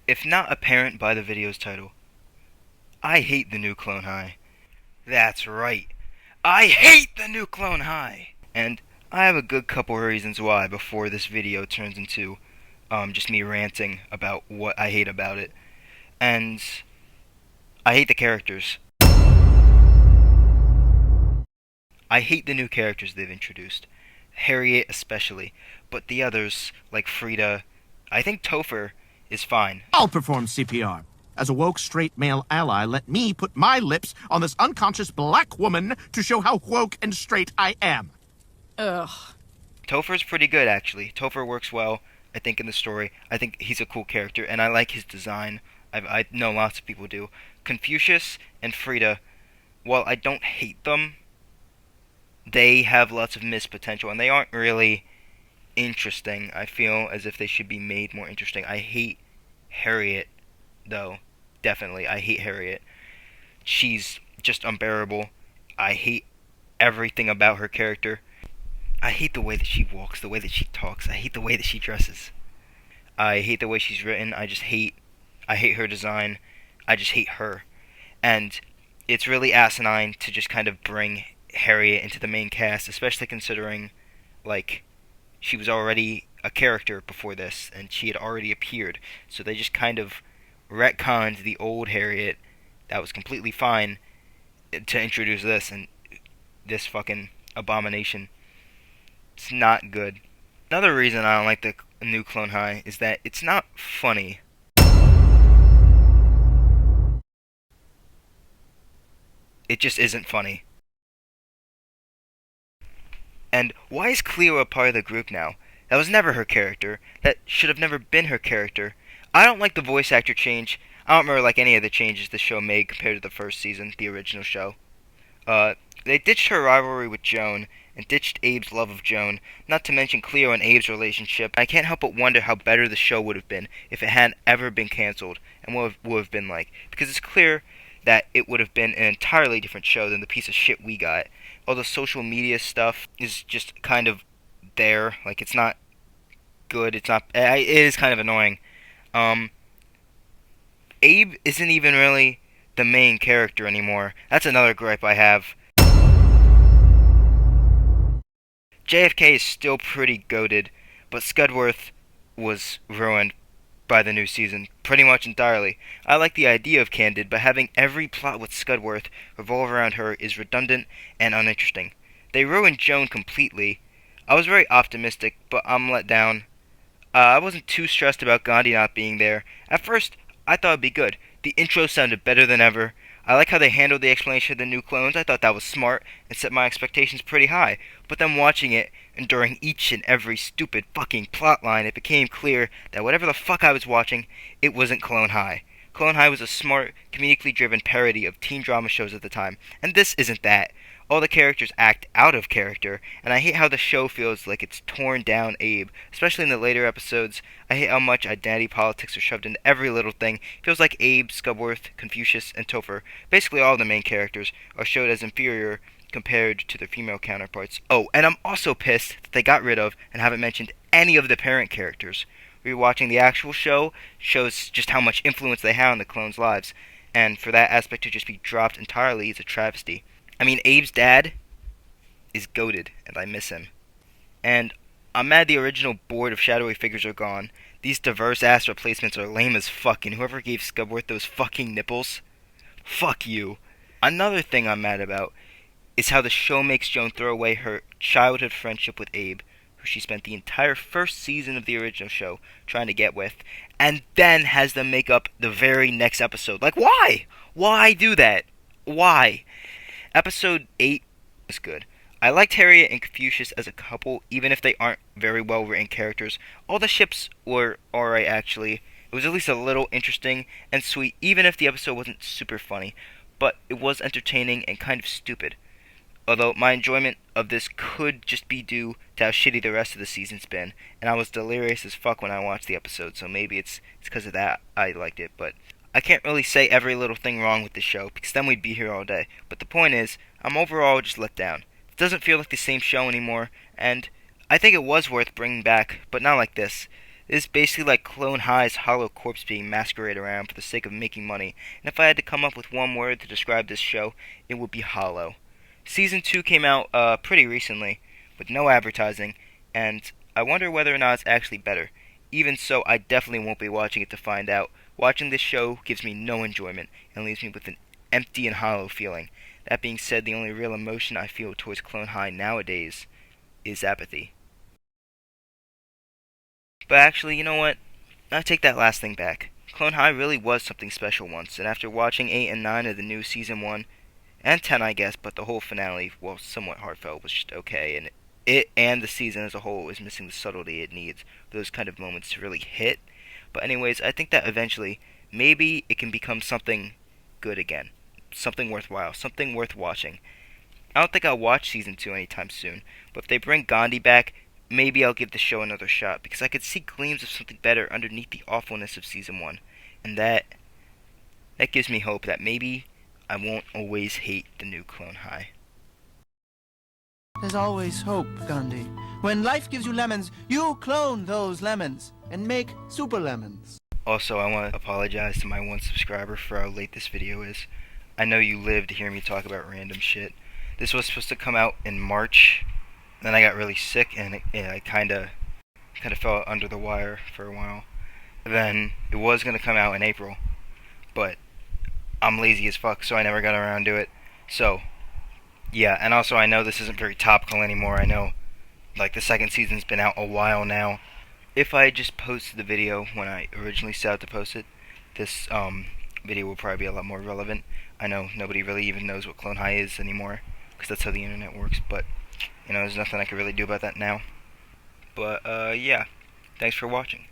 If not apparent by the video's title, I hate the new Clone High. That's right. I hate the new Clone High! And I have a good couple of reasons why before this video turns into just me ranting about what I hate about it. And I hate the characters. I hate the new characters they've introduced. Harriet especially. But the others, like Frida, I think Topher is fine. I'll perform CPR. As a woke straight male ally, let me put my lips on this unconscious black woman to show how woke and straight I am. Ugh. Topher's pretty good, actually. Topher works well, I think, in the story. I think he's a cool character, and I like his design. I know lots of people do. Confucius and Frida, while I don't hate them, they have lots of missed potential, and they aren't really interesting. I feel as if they should be made more interesting. I hate Harriet, though. Definitely, I hate Harriet. She's just unbearable. I hate everything about her character. I hate the way that she walks, the way that she talks. I hate the way that she dresses. I hate the way she's written. I hate her design. I just hate her. And it's really asinine to just kind of bring Harriet into the main cast, especially considering, like, she was already a character before this, and she had already appeared. So they just kind of retconned the old Harriet that was completely fine to introduce this, and this fucking abomination. It's not good. Another reason I don't like the new Clone High is that it's not funny. It just isn't funny. And why is Cleo a part of the group now? That was never her character. That should have never been her character. I don't like the voice actor change. I don't remember like any of the changes the show made compared to the first season, the original show. They ditched her rivalry with Joan, and ditched Abe's love of Joan, not to mention Cleo and Abe's relationship. I can't help but wonder how better the show would have been if it hadn't ever been cancelled, and what it would have been like. Because it's clear that it would have been an entirely different show than the piece of shit we got. All the social media stuff is just kind of there. Like, it's not good. It is kind of annoying. Abe isn't even really the main character anymore. That's another gripe I have. JFK is still pretty goated, but Scudworth was ruined by the new season, pretty much entirely. I like the idea of Candid, but having every plot with Scudworth revolve around her is redundant and uninteresting. They ruined Joan completely. I was very optimistic, but I'm let down. I wasn't too stressed about Gandhi not being there. At first, I thought it'd be good. The intro sounded better than ever. I like how they handled the explanation of the new clones. I thought that was smart and set my expectations pretty high. But then watching it, and during each and every stupid fucking plotline, it became clear that whatever the fuck I was watching, it wasn't Clone High. Clone High was a smart, comedically driven parody of teen drama shows at the time, and this isn't that. All the characters act out of character, and I hate how the show feels like it's torn down Abe, especially in the later episodes. I hate how much identity politics are shoved into every little thing. It feels like Abe, Scudworth, Confucius, and Topher, basically all the main characters, are showed as inferior compared to their female counterparts. Oh, and I'm also pissed that they got rid of and haven't mentioned any of the parent characters. Rewatching the actual show shows just how much influence they have on the clones' lives, and for that aspect to just be dropped entirely is a travesty. I mean, Abe's dad is goated, and I miss him. And I'm mad the original board of shadowy figures are gone. These diverse-ass replacements are lame as fuck, and whoever gave Scudworth those fucking nipples, fuck you. Another thing I'm mad about is how the show makes Joan throw away her childhood friendship with Abe, who she spent the entire first season of the original show trying to get with, and then has them make up the very next episode. Like, why? Why do that? Why? Episode 8 was good. I liked Harriet and Confucius as a couple, even if they aren't very well written characters. All the ships were alright, actually. It was at least a little interesting and sweet, even if the episode wasn't super funny. But it was entertaining and kind of stupid. Although my enjoyment of this could just be due to how shitty the rest of the season's been, and I was delirious as fuck when I watched the episode, so maybe it's because of that I liked it, but I can't really say every little thing wrong with the show, because then we'd be here all day. But the point is, I'm overall just let down. It doesn't feel like the same show anymore, and I think it was worth bringing back, but not like this. This is basically like Clone High's hollow corpse being masqueraded around for the sake of making money, and if I had to come up with one word to describe this show, it would be hollow. Season 2 came out pretty recently, with no advertising, and I wonder whether or not it's actually better. Even so, I definitely won't be watching it to find out. Watching this show gives me no enjoyment and leaves me with an empty and hollow feeling. That being said, the only real emotion I feel towards Clone High nowadays is apathy. But actually, you know what? I take that last thing back. Clone High really was something special once, and after watching 8 and 9 of the new Season 1, and 10 I guess, but the whole finale, well, somewhat heartfelt, was just okay, and it and the season as a whole is missing the subtlety it needs for those kind of moments to really hit. But anyways, I think that eventually, maybe it can become something good again. Something worthwhile, something worth watching. I don't think I'll watch season 2 anytime soon, but if they bring Gandhi back, maybe I'll give the show another shot because I could see gleams of something better underneath the awfulness of season 1. And that gives me hope that maybe I won't always hate the new Clone High. There's always hope, Gandhi. When life gives you lemons, you clone those lemons and make super lemons. Also, I want to apologize to my one subscriber for how late this video is. I know you lived to hear me talk about random shit. This was supposed to come out in March, then I got really sick and I kind of fell under the wire for a while. Then it was going to come out in April, but I'm lazy as fuck, so I never got around to it. So, yeah, and also I know this isn't very topical anymore. I know, like, the second season's been out a while now. If I had just posted the video when I originally set out to post it, this video will probably be a lot more relevant. I know nobody really even knows what Clone High is anymore, because that's how the internet works, but, you know, there's nothing I can really do about that now. But, yeah, thanks for watching.